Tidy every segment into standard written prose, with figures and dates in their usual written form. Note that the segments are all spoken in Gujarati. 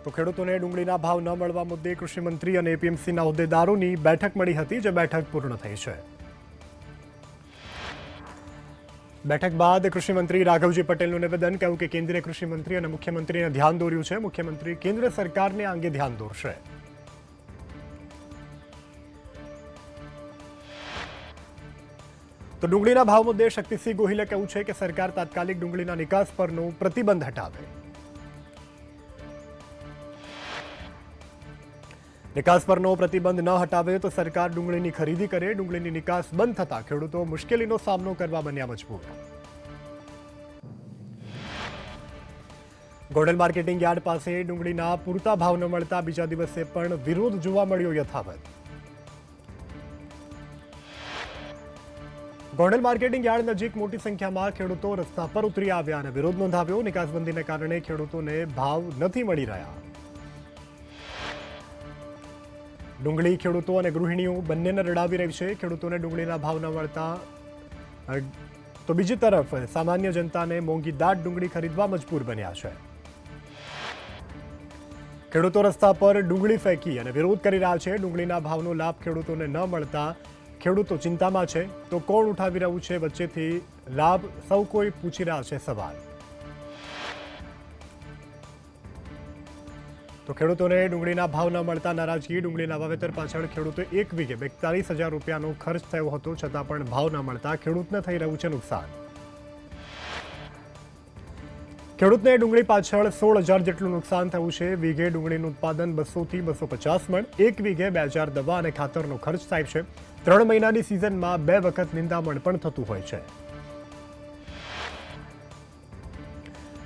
તો ખેડૂતોને ડુંગળીના ભાવ ન મળવા મુદ્દે કૃષિમંત્રી અને એપીએમસીના હોદ્દેદારોની બેઠક મળી હતી, જે બેઠક પૂર્ણ થઈ છે. બેઠક બાદ કૃષિમંત્રી રાઘવજી પટેલનું નિવેદન કહ્યું કે કેન્દ્રીય કૃષિમંત્રી અને મુખ્યમંત્રીને ધ્યાન દોર્યું છે. મુખ્યમંત્રી કેન્દ્ર સરકારને આ અંગે ધ્યાન દોરશે. તો ડુંગળીના ભાવ મુદ્દે શક્તિસિંહ ગોહિલે કહ્યું છે કે સરકાર તાત્કાલિક ડુંગળીના નિકાસ પરનો પ્રતિબંધ હટાવે. નિકાસ પરનો પ્રતિબંધ ન હટાવે તો સરકાર ડુંગળીની ખરીદી કરે. ડુંગળીની નિકાસ બંધ થતા ખેડૂતો મુશ્કેલીનો સામનો કરવા બન્યા મજબૂર. ગોંડલ માર્કેટિંગ યાર્ડ પાસે ડુંગળીના પૂરતા ભાવ ન મળતા બીજા દિવસે પણ વિરોધ જોવા મળ્યો યથાવત. ગોંડલ માર્કેટિંગ યાર્ડ નજીક મોટી સંખ્યામાં ખેડૂતો રસ્તા પર ઉતરી આવ્યા અને વિરોધ નોંધાવ્યો. નિકાસબંધીને કારણે ખેડૂતોને ભાવ નથી મળી રહ્યા. ડુંગળી ખેડૂતો અને ગૃહિણીઓ બંનેને રડાવી રહી છે. ખેડૂતોને ડુંગળીના ભાવ ન મળતા તો બીજી તરફ સામાન્ય જનતાને મોંઘી દાટ ડુંગળી ખરીદવા મજબૂર બન્યા છે. ખેડૂતો રસ્તા પર ડુંગળી ફેંકી અને વિરોધ કરી રહ્યા છે. ડુંગળીના ભાવનો લાભ ખેડૂતોને ન મળતા ખેડૂતો ચિંતામાં છે. તો કોણ ઉઠાવી રહ્યું છે વચ્ચેથી લાભ? સૌ કોઈ પૂછી રહ્યા છે સવાલ. તો ખેડૂતોને ડુંગળીના ભાવ ન મળતા નારાજગી. ડુંગળીના વાવેતર પાછળ ખેડૂતો 1 વીઘે 42,000 રૂપિયાનો ખર્ચ થયો હતો, છતાં પણ ભાવ ન મળતા ખેડૂતને થઈ રહ્યું છે નુકસાન. ખેડૂતને ડુંગળી પાછળ 16,000 જેટલું નુકસાન થયું છે. વીઘે ડુંગળીનું ઉત્પાદન 200 થી 250 મણ. 1 વીઘે 2,000 દવા અને ખાતરનો ખર્ચ થાય છે. 3 મહિનાની સિઝનમાં 2 વખત નિંદામણ પણ થતું હોય છે.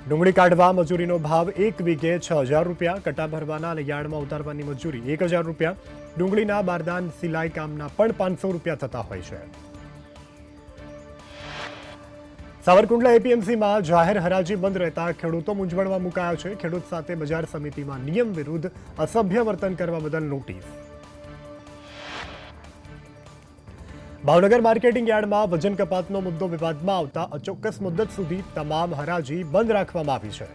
ડુંગળી કાઢવા મજૂરીનો ભાવ 1 વીઘે 6,000 રૂપિયા. કટા ભરવાના અને યાર્ડમાં ઉતારવાની મજૂરી 1,000 રૂપિયા. ડુંગળીના બારદાન સિલાઈ કામના પણ 500 રૂપિયા થતા હોય છે. સાવરકુંડલા એપીએમસીમાં જાહેર હરાજી બંધ રહેતા ખેડૂતો મૂંઝવણમાં મુકાયા છે. ખેડૂત સાથે બજાર સમિતિમાં નિયમ વિરુદ્ધ અસભ્ય વર્તન કરવા બદલ નોટિસ. ભાવનગર માર્કેટિંગ યાર્ડમાં વજન કપાતનો મુદ્દો વિવાદમાં આવતા અચોક્કસ મુદ્દત સુધી તમામ હરાજી બંધ રાખવામાં આવી છે.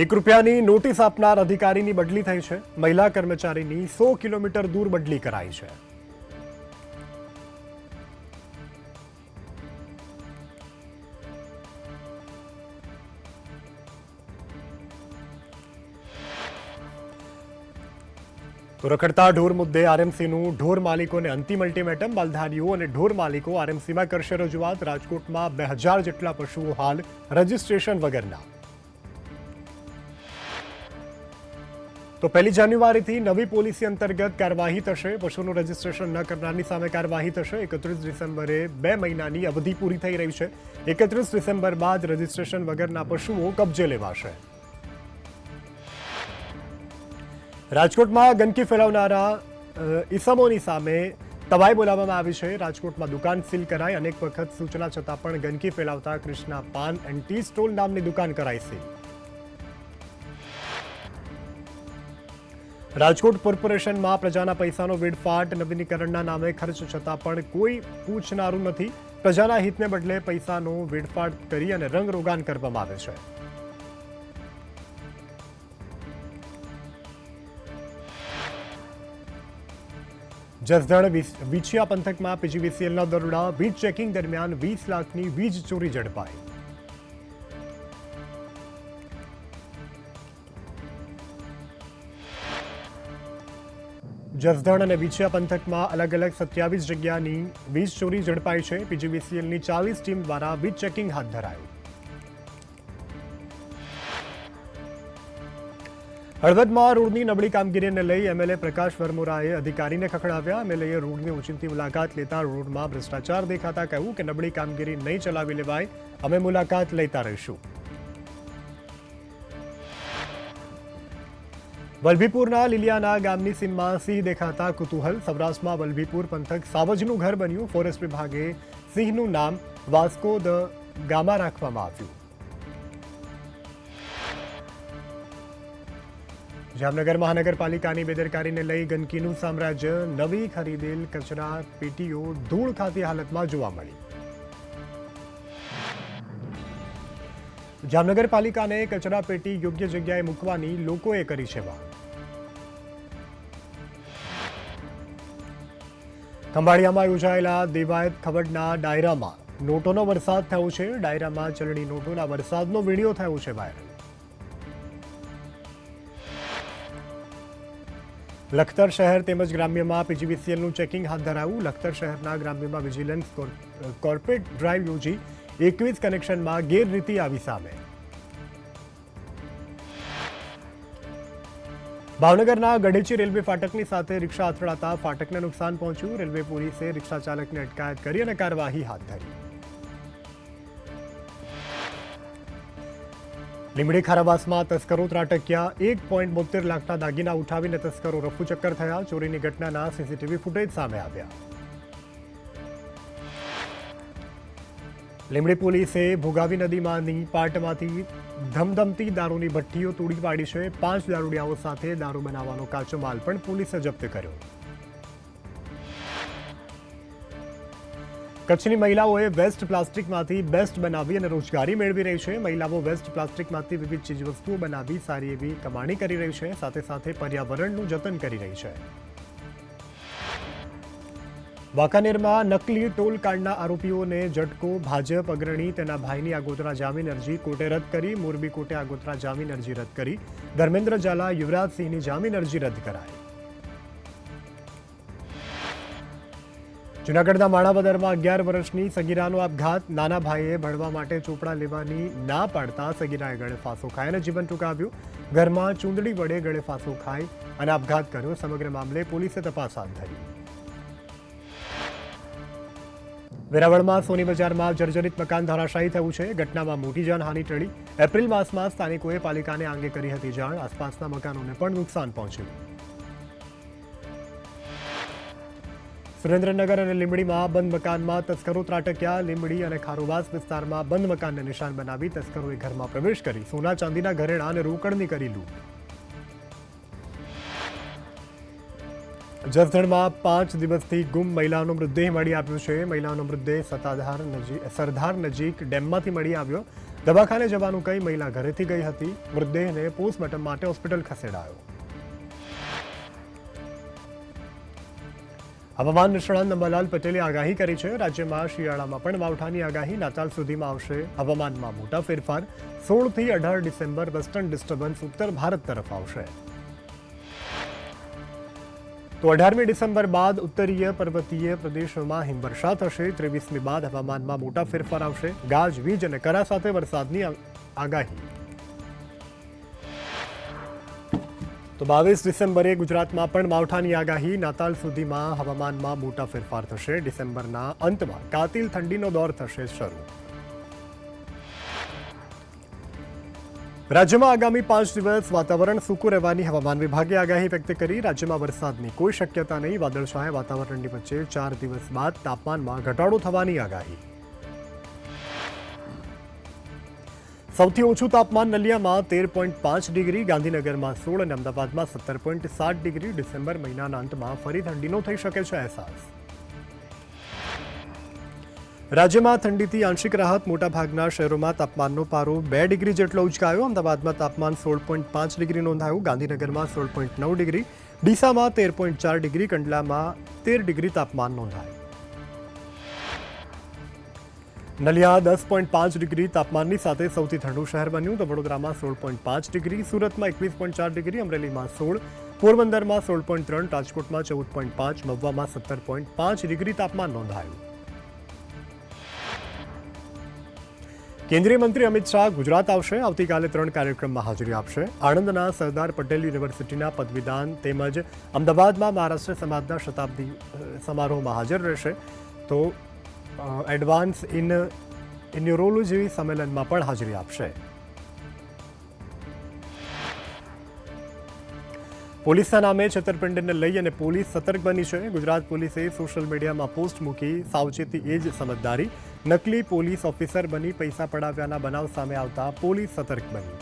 ₹1ની નોટિસ આપનાર અધિકારીની બદલી થઈ છે. મહિલા કર્મચારીની 100 કિલોમીટર દૂર બદલી કરાઈ છે. તો રખડતા ઢોર મુદ્દે આરએમસીનું ઢોર માલિકોને અંતિમ અલ્ટિમેટમ. માલધારીઓ અને ઢોર માલિકો આરએમસીમાં કરશે રજૂઆત. રાજકોટમાં 2000 જેટલા પશુઓ હાલ રજીસ્ટ્રેશન વગરના. તો 1 જાન્યુઆરીથી નવી પોલિસી અંતર્ગત કાર્યવાહી થશે. પશુનું રજીસ્ટ્રેશન ન કરનારની સામે કાર્યવાહી થશે. 31 ડિસેમ્બરે 2 મહિનાની અવધિ પૂરી થઈ રહી છે. 31 ડિસેમ્બર બાદ રજીસ્ટ્રેશન વગરના પશુઓ કબજે લેવાશે. રાજકોટમાં ગંદકી ફેલાવનારા ઇસમોની સામે તવાઈ બોલાવવામાં આવી છે. રાજકોટમાં દુકાન સીલ કરાઈ. અનેક વખત સૂચના છતાં પણ ગંદકી ફેલાવતા કૃષ્ણા પાન એન્ડ ટી સ્ટોલ નામની દુકાન કરાઈ સીલ. રાજકોટ કોર્પોરેશનમાં પ્રજાના પૈસાનો વેડફાટ. નવીનીકરણના નામે ખર્ચ છતાં પણ કોઈ પૂછનારું નથી. પ્રજાના હિતને બદલે પૈસાનો વેડફાટ કરી અને રંગરોગાન કરવામાં આવે છે. જસદણ વિછિયા પંથકમાં પીજીવીસીએલના દરોડા. વીજ ચેકિંગ દરમિયાન 20 લાખની વીજ ચોરી ઝડપાઈ. જસદણ અને વિછિયા પંથકમાં અલગ અલગ 27 જગ્યાની વીજ ચોરી ઝડપાઈ છે. પીજીવીસીએલની 40 ટીમ દ્વારા વીજ ચેકિંગ હાથ ધરાયું. હળવદમાં રોડની નબળી કામગીરીને લઈ એમએલએ પ્રકાશ વરમોરાએ અધિકારીને ખખડાવ્યા. એમએલએએ રોડની ઓચિંતી મુલાકાત લેતા રોડમાં ભ્રષ્ટાચાર દેખાતા કહ્યું કે નબળી કામગીરી નહીં ચલાવી લેવાય. અમે મુલાકાત લેતા રહીશું. વલભીપુરના લીલિયાના ગામની સીમમાં સિંહ દેખાતા કુતૂહલ. સૌરાષ્ટ્રમાં વલભીપુર પંથક સાવજનું ઘર બન્યું. ફોરેસ્ટ વિભાગે સિંહનું નામ વાસ્કો દ ગામા રાખવામાં આવ્યું. જામનગર મહાનગરપાલિકાની બેદરકારીને લઈ ગંદકીનું સામ્રાજ્ય. નવી ખરીદેલ કચરા પેટીઓ ધૂળ ખાતી હાલતમાં જોવા મળી. જામનગર પાલિકાને કચરાપેટી યોગ્ય જગ્યાએ મૂકવાની લોકોએ કરી છે માંગ. ખંભાળિયામાં યોજાયેલા દેવાયત ખવડના ડાયરામાં નોટોનો વરસાદ થયો છે. ડાયરામાં ચલણી નોટોના વરસાદનો વિડીયો થયો છે વાયરલ. લખતર શહેર તેમજ ગ્રામ્યમાં પીજીવીસીએલનું ચેકિંગ હાથ ધરાયું. લખતર શહેરના ગ્રામ્યમાં વિજિલન્સ કોર્પોરેટ ડ્રાઈવ યોજી 21 કનેક્શનમાં ગેરરીતિ આવી સામે. ભાવનગરના ગઢેચી રેલવે ફાટકની સાથે રિક્ષા અથડાતા ફાટકને નુકસાન પહોંચ્યું. રેલવે પોલીસે રિક્ષા ચાલકને અટકાયત કરી અને કાર્યવાહી હાથ ધરી. લીંબડી ખારાવાસમાં તસ્કરો ત્રાટક્યા. 1.72 લાખના દાગીના ઉઠાવીને તસ્કરો રફુચક્કર થયા. ચોરીની ઘટનાના સીસીટીવી ફૂટેજ સામે આવ્યા. લીંબડી પોલીસે ભોગાવી નદીમાંની પાટમાંથી ધમધમતી દારૂની ભઠ્ઠીઓ તોડી પાડી છે. 5 દારૂડિયાઓ સાથે દારૂ બનાવવાનો કાચો માલ પણ પોલીસે જપ્ત કર્યો. કચ્છની મહિલાઓએ વેસ્ટ પ્લાસ્ટિકમાંથી બેસ્ટ બનાવી અને રોજગારી મેળવી રહી છે. મહિલાઓ વેસ્ટ પ્લાસ્ટિકમાંથી વિવિધ ચીજવસ્તુઓ બનાવી સારી એવી કમાણી કરી રહી છે. સાથે સાથે પર્યાવરણનું જતન કરી રહી છે. વાંકાનેરમાં નકલી ટોલ કાર્ડના આરોપીઓને ઝટકો. ભાજપ અગ્રણી તેના ભાઈની આગોતરા જામીન અરજી કોર્ટે રદ કરી. મોરબી કોર્ટે આગોતરા જામીન અરજી રદ કરી. ધર્મેન્દ્ર ઝાલા, યુવરાજસિંહની જામીન અરજી રદ કરાઈ. જૂનાગઢના માણાવદરમાં 11 વર્ષની સગીરાનો આપઘાત. નાના ભાઈએ ભણવા માટે ચોપડા લેવાની ના પાડતા સગીરાએ ગળે ફાંસો ખાઈ અને જીવન ટૂંકાવ્યું. ઘરમાં ચૂંદડી વડે ગળે ફાંસો ખાઈ અને આપઘાત કર્યો. સમગ્ર મામલે પોલીસે તપાસ હાથ ધરી. વેરાવળમાં સોની બજારમાં જર્જરિત મકાન ધરાશાયી થયું છે. ઘટનામાં મોટી જાનહાનિ ટળી. એપ્રિલ માસમાં સ્થાનિકોએ પાલિકાને આ અંગે કરી હતી જાણ. આસપાસના મકાનોને પણ નુકસાન પહોંચ્યું. સુરેન્દ્રનગર અને લીંબડીમાં બંધ મકાનમાં તસ્કરો ત્રાટક્યા. લીંબડી અને ખારોબાસ વિસ્તારમાં બંધ મકાનને નિશાન બનાવી તસ્કરોએ ઘરમાં પ્રવેશ કરી સોના ચાંદીના ઘરેણાં અને રોકડની કરી લૂંટ. જસદણમાં 5 દિવસથી ગુમ મહિલાનો મૃતદેહ મળી આવ્યો છે. મહિલાનો મૃતદેહ સરદાર નજીક ડેમમાંથી મળી આવ્યો. દવાખાને જવાનું કહી મહિલા ઘરેથી ગઈ હતી. મૃતદેહને પોસ્ટમોર્ટમ માટે હોસ્પિટલ ખસેડાયો. હવામાન નિષ્ણાત અંબાલાલ પટેલે આગાહી કરી છે. રાજ્યમાં શિયાળામાં પણ માવઠાની આગાહી. નાતાલ સુધીમાં આવશે હવામાનમાં મોટા ફેરફાર. 16 થી 18 ડિસેમ્બર વેસ્ટર્ન ડિસ્ટર્બન્સ ઉત્તર ભારત તરફ આવશે. તો 18મી ડિસેમ્બર બાદ ઉત્તરીય પર્વતીય પ્રદેશોમાં હિમવર્ષા થશે. 23મી બાદ હવામાનમાં મોટા ફેરફાર આવશે. ગાજવીજ અને કરા સાથે વરસાદની આગાહી. તો 22 ડિસેમ્બરે ગુજરાતમાં પણ માવઠાની આગાહી. નાતાલ સુધીમાં હવામાનમાં મોટા ફેરફાર થશે. ડિસેમ્બરના અંતમાં કાતિલ ઠંડીનો દોર થશે શરૂ. રાજ્યમાં આગામી 5 દિવસ વાતાવરણ સૂકું રહેવાની હવામાન વિભાગે આગાહી વ્યક્ત કરી. રાજ્યમાં વરસાદની કોઈ શક્યતા નહીં. વાદળછાયા વાતાવરણની વચ્ચે 4 દિવસ બાદ તાપમાનમાં ઘટાડો થવાની આગાહી. સૌથી ઓછું તાપમાન નલિયામાં 13.5 ડિગ્રી, ગાંધીનગરમાં 16 અને અમદાવાદમાં 17.7 ડિગ્રી. ડિસેમ્બર મહિનાના અંતમાં ફરી ઠંડીનો થઈ શકે છે અહેસાસ. રાજ્યમાં ઠંડીથી આંશિક રાહત. મોટાભાગના શહેરોમાં તાપમાનનો પારો 2 ડિગ્રી જેટલો ઉંચકાયો. અમદાવાદમાં તાપમાન 16.5 ડિગ્રી નોંધાયું. ગાંધીનગરમાં 16.9 ડિગ્રી, ડીસામાં 13.4 ડિગ્રી, કંડલામાં 13 ડિગ્રી તાપમાન નોંધાયું. નલિયા 10.5 ડિગ્રી તાપમાનની સાથે સૌથી ઠંડુ શહેર બન્યું. તો વડોદરામાં 16.5 ડિગ્રી, સુરતમાં 21.4 ડિગ્રી, અમરેલીમાં 16, પોરબંદરમાં 16.3, રાજકોટમાં 14.5, મહુવામાં 17.5 ડિગ્રી તાપમાન નોંધાયું. કેન્દ્રીય મંત્રી અમિત શાહ ગુજરાત આવશે. આવતીકાલે 3 કાર્યક્રમમાં હાજરી આપશે. આણંદના સરદાર પટેલ યુનિવર્સિટીના પદવીદાન તેમજ અમદાવાદમાં મહારાષ્ટ્ર સમાજના શતાબ્દી સમારોહમાં હાજર રહેશે. તો એડવાન્સ ઇન ન્યુરોલોજી સંમેલનમાં પણ હાજરી આપશે. પોલીસના નામે છેતરપિંડીને લઈ અને પોલીસ સતર્ક બની છે. ગુજરાત પોલીસે સોશિયલ મીડિયામાં પોસ્ટ મૂકી સાવચેતી એ જ સમજદારી. નકલી પોલીસ ઓફિસર બની પૈસા પડાવ્યાના બનાવ સામે આવતા પોલીસ સતર્ક બની.